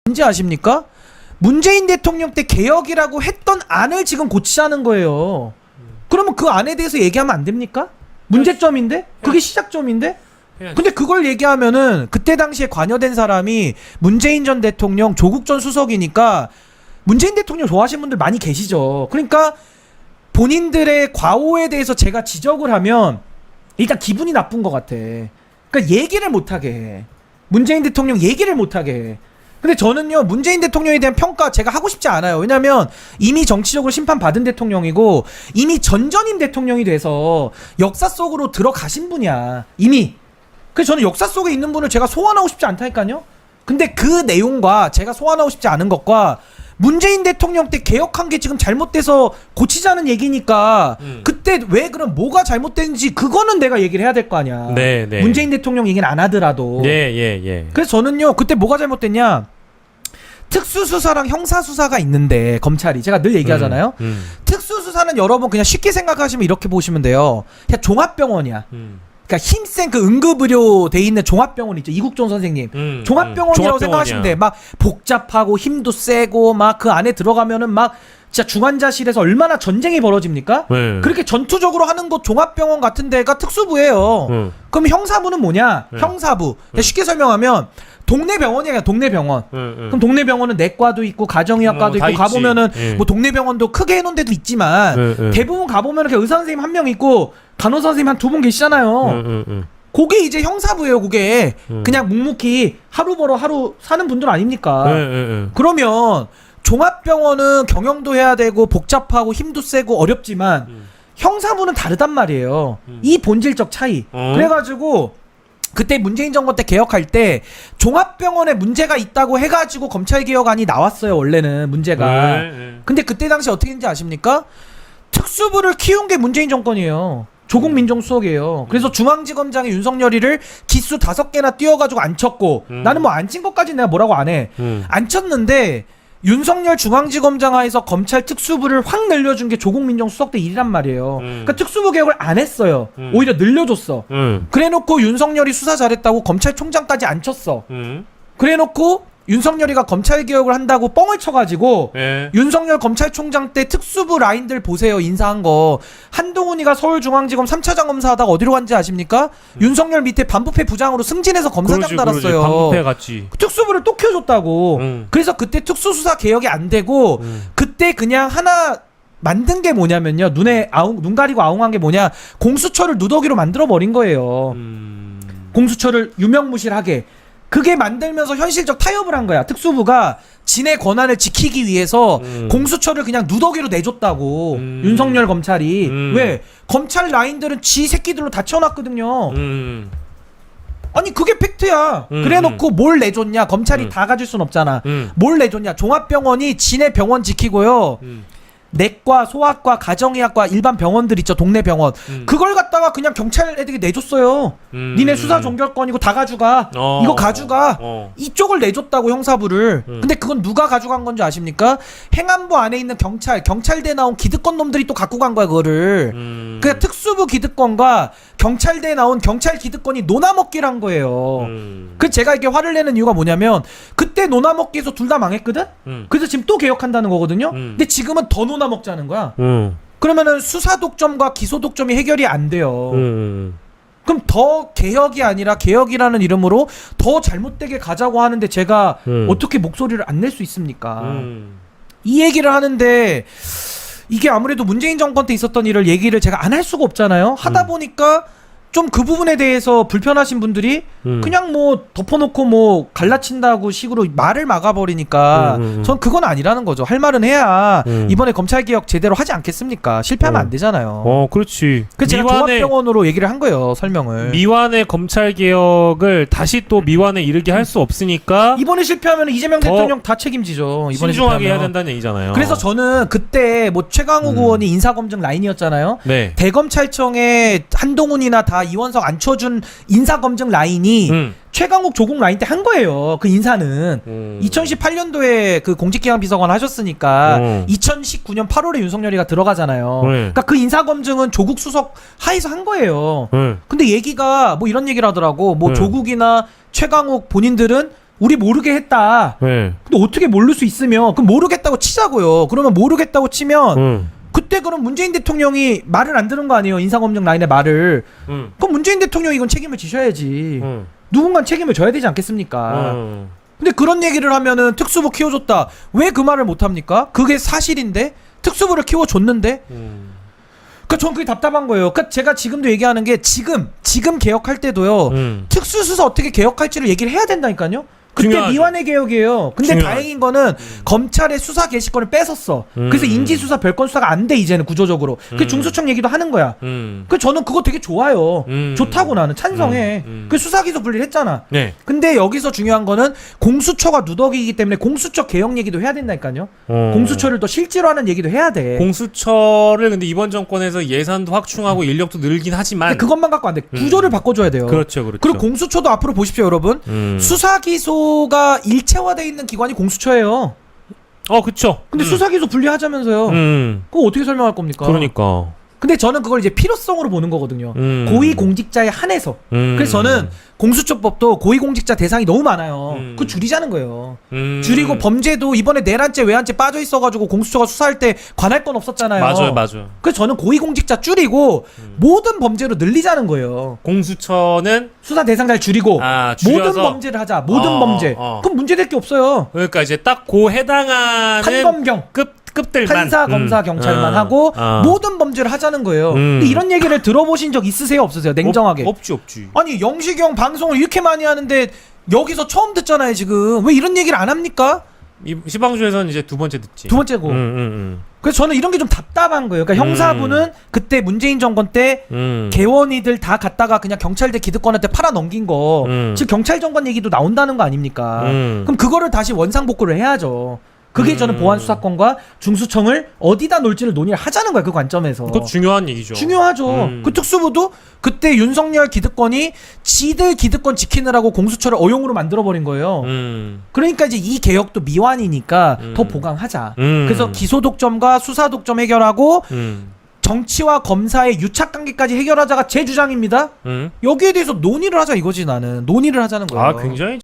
뭔지 아십니까? 문재인 대통령 때 개혁이라고 했던 안을 지금 고치자는 거예요. 그러면 그 안에 대해서 얘기하면 안 됩니까? 문제점인데? 그게 시작점인데? 근데 그걸 얘기하면은 그때 당시에 관여된 사람이 문재인 전 대통령, 조국 전 수석이니까 문재인 대통령 좋아하시는 분들 많이 계시죠. 그러니까 본인들의 과오에 대해서 제가 지적을 하면 일단 기분이 나쁜 것 같아. 그러니까 얘기를 못하게 해. 문재인 대통령 얘기를 못하게 해. 근데 저는요, 문재인 대통령에 대한 평가 제가 하고 싶지 않아요. 왜냐면 이미 정치적으로 심판받은 대통령이고 이미 전전임 대통령이 돼서 역사 속으로 들어가신 분이야. 이미. 그래서 저는 역사 속에 있는 분을 제가 소환하고 싶지 않다니까요. 근데 그 내용과 제가 소환하고 싶지 않은 것과 문재인 대통령 때 개혁한 게 지금 잘못돼서 고치자는 얘기니까 그때 왜 그럼 뭐가 잘못된지 그거는 내가 얘기를 해야 될 거 아니야. 네, 네. 문재인 대통령 얘기는 안 하더라도. 예. 그래서 저는요, 그때 뭐가 잘못됐냐, 특수수사랑 형사수사가 있는데 검찰이 제가 늘 얘기하잖아요. 특수수사는 여러분 그냥 쉽게 생각하시면 이렇게 보시면 돼요. 그냥 종합병원이야. 그러니까 힘센 그 응급의료 돼 있는 종합병원 있죠. 이국종 선생님. 종합병원이라고 생각하시면 돼. 막 복잡하고 힘도 세고 막 그 안에 들어가면은 막 진짜 중환자실에서 얼마나 전쟁이 벌어집니까? 네. 그렇게 전투적으로 하는 곳 종합병원 같은 데가 특수부예요. 그럼 형사부는 뭐냐? 형사부. 쉽게 설명하면 동네 병원이야. 동네 병원. 그럼 동네 병원은 내과도 있고 가정의학과도 있고 가보면은 뭐 동네 병원도 크게 해놓은 데도 있지만 대부분 가보면은 의사 선생님 한 명 있고 간호사 선생님 한 두 분 계시잖아요. 그게 이제 형사부예요. 그게 그냥 묵묵히 하루 벌어 하루 사는 분들 아닙니까? 그러면 종합병원은 경영도 해야 되고 복잡하고 힘도 세고 어렵지만 형사부는 다르단 말이에요. 이 본질적 차이. 그래가지고 그때 문재인 정권 때 개혁할 때 종합병원에 문제가 있다고 해가지고 검찰개혁안이 나왔어요. 원래는 문제가. 근데 그때 당시 어떻게 했는지 아십니까? 특수부를 키운 게 문재인 정권이에요. 조국 민정수석이에요. 그래서 중앙지검장의 윤석열이를 기수 5개나 띄워가지고 안 쳤고 나는 뭐 안 친 것까지 내가 뭐라고 안 해. 안 쳤는데 윤석열 중앙지검장 하에서 검찰 특수부를 확 늘려준 게 조국 민정수석 때 일이란 말이에요. 그러니까 특수부 개혁을 안 했어요. 오히려 늘려줬어. 그래놓고 윤석열이 수사 잘했다고 검찰총장까지 안 쳤어. 그래놓고 윤석열이가 검찰개혁을 한다고 뻥을 쳐가지고 윤석열 검찰총장 때 특수부 라인들 보세요. 인사한 거. 한동훈이가 서울중앙지검 3차장 검사하다가 어디로 간지 아십니까? 윤석열 밑에 반부패 부장으로 승진해서 검사장 달았어요. 반부패 같이. 특수부를 또 키워줬다고. 그래서 그때 특수수사 개혁이 안 되고 그때 그냥 하나 만든 게 뭐냐면요. 눈 가리고 아웅한 게 뭐냐. 공수처를 누더기로 만들어버린 거예요. 공수처를 유명무실하게. 그게 만들면서 현실적 타협을 한 거야. 특수부가 진의 권한을 지키기 위해서 공수처를 그냥 누더기로 내줬다고. 윤석열 검찰이. 왜? 검찰 라인들은 지 새끼들로 다 채워놨거든요. 아니 그게 팩트야. 그래놓고 뭘 내줬냐. 검찰이 다 가질 순 없잖아. 뭘 내줬냐. 종합병원이 진의 병원 지키고요. 내과, 소아과, 가정의학과 일반 병원들 있죠. 동네 병원. 그걸 갖다가 그냥 경찰 애들이 내줬어요. 니네 수사 종결권이고 다 가져가. 이거 가져가. 이쪽을 내줬다고 형사부를. 근데 그건 누가 가져간 건지 아십니까? 행안부 안에 있는 경찰대 나온 기득권 놈들이 또 갖고 간 거야 그거를. 그러니까 특수부 기득권과 경찰대에 나온 경찰 기득권이 노나먹기를 한 거예요. 그래서 제가 이렇게 화를 내는 이유가 뭐냐면 그때 노나먹기에서 둘 다 망했거든? 그래서 지금 또 개혁한다는 거거든요? 근데 지금은 더 노나먹자는 거야. 그러면은 수사 독점과 기소 독점이 해결이 안 돼요. 그럼 더 개혁이 아니라 개혁이라는 이름으로 더 잘못되게 가자고 하는데 제가 어떻게 목소리를 안 낼 수 있습니까? 이 얘기를 하는데 이게 아무래도 문재인 정권 때 있었던 일을 얘기를 제가 안 할 수가 없잖아요. 하다 보니까 좀 그 부분에 대해서 불편하신 분들이 그냥 뭐 덮어놓고 뭐 갈라친다고 식으로 말을 막아버리니까 전 그건 아니라는 거죠. 할 말은 해야 이번에 검찰개혁 제대로 하지 않겠습니까? 실패하면 안 되잖아요. 그렇지. 그래서 제가 종합병원으로 얘기를 한 거예요. 설명을. 미완의 검찰개혁을 다시 또 미완에 이르게 할 수 없으니까 이번에 실패하면 이재명 대통령 다 책임지죠. 이번에 신중하게 실패하면. 해야 된다는 얘기잖아요. 그래서 저는 그때 뭐 최강욱 의원이 인사검증 라인이었잖아요. 네. 대검찰청에 한동훈이나 다 이원석 앉혀준 인사검증 라인이 최강욱 조국 라인 때 한 거예요. 그 인사는 2018년도에 그 공직기강 비서관 하셨으니까 2019년 8월에 윤석열이가 들어가잖아요. 그러니까 그 인사검증은 조국 수석 하에서 한 거예요. 근데 얘기가 뭐 이런 얘기를 하더라고. 뭐 조국이나 최강욱 본인들은 우리 모르게 했다. 네. 근데 어떻게 모를 수 있으며 그럼 모르겠다고 치자고요. 그러면 모르겠다고 치면 그때 그럼 문재인 대통령이 말을 안 들은 거 아니에요. 인사검증 라인의 말을. 그럼 문재인 대통령이 이건 책임을 지셔야지. 누군가 책임을 져야 되지 않겠습니까? 근데 그런 얘기를 하면은 특수부 키워줬다. 왜 그 말을 못합니까? 그게 사실인데 특수부를 키워줬는데. 그러니까 전 그게 답답한 거예요. 그러니까 제가 지금도 얘기하는 게 지금 개혁할 때도요. 특수수사 어떻게 개혁할지를 얘기를 해야 된다니까요. 그때 중요하죠. 미완의 개혁이에요. 근데 중요하죠. 다행인 거는 검찰의 수사 개시권을 뺏었어. 그래서 인지수사 별건 수사가 안 돼 이제는 구조적으로. 그 중수청 얘기도 하는 거야. 그 저는 그거 되게 좋아요. 좋다고 나는 찬성해. 그 수사기소 분리를 했잖아. 네. 근데 여기서 중요한 거는 공수처가 누더기이기 때문에 공수처 개혁 얘기도 해야 된다니까요. 공수처를 더 실질화하는 얘기도 해야 돼. 공수처를 근데 이번 정권에서 예산도 확충하고 인력도 늘긴 하지만 근데 그것만 갖고 안 돼. 구조를 바꿔줘야 돼요. 그렇죠, 그렇죠. 그리고 공수처도 앞으로 보십시오, 여러분. 수사기소가 일체화돼 있는 기관이 공수처예요. 그쵸. 근데 수사기소 분리하자면서요. 그거 어떻게 설명할 겁니까? 그러니까. 근데 저는 그걸 이제 필요성으로 보는 거거든요. 고위공직자에 한해서. 그래서 저는 공수처법도 고위공직자 대상이 너무 많아요. 그거 줄이자는 거예요. 줄이고 범죄도 이번에 내란죄 외환죄 빠져 있어가지고 공수처가 수사할 때 관할 건 없었잖아요. 맞아요. 그래서 저는 고위공직자 줄이고 모든 범죄로 늘리자는 거예요. 공수처는 수사 대상자를 줄이고 줄여서? 모든 범죄를 하자. 모든 범죄. 그럼 문제될 게 없어요. 그러니까 이제 딱 고 해당하는 판검경. 급들만 판사, 검사, 경찰만 하고 모든 범죄를 하자는 거예요. 근데 이런 얘기를 들어보신 적 있으세요? 없으세요? 냉정하게. 없지. 아니 영식이 형 방송을 이렇게 많이 하는데 여기서 처음 듣잖아요 지금. 왜 이런 얘기를 안 합니까? 이 시방주에서는 이제 두 번째 듣지. 두 번째고. 그래서 저는 이런 게 좀 답답한 거예요. 그러니까 형사부는 그때 문재인 정권 때 개원이들 다 갔다가 그냥 경찰대 기득권한테 팔아 넘긴 거. 즉 경찰 정권 얘기도 나온다는 거 아닙니까? 그럼 그거를 다시 원상복구를 해야죠. 그게 저는 보안수사권과 중수청을 어디다 놓을지를 논의를 하자는 거야. 그 관점에서. 그거 중요한 얘기죠. 중요하죠. 그 특수부도 그때 윤석열 기득권이 지들 기득권 지키느라고 공수처를 어용으로 만들어버린 거예요. 그러니까 이제 이 개혁도 미완이니까 더 보강하자. 그래서 기소독점과 수사독점 해결하고 정치와 검사의 유착관계까지 해결하자가 제 주장입니다. 여기에 대해서 논의를 하자 이거지 나는. 논의를 하자는 거예요. 굉장히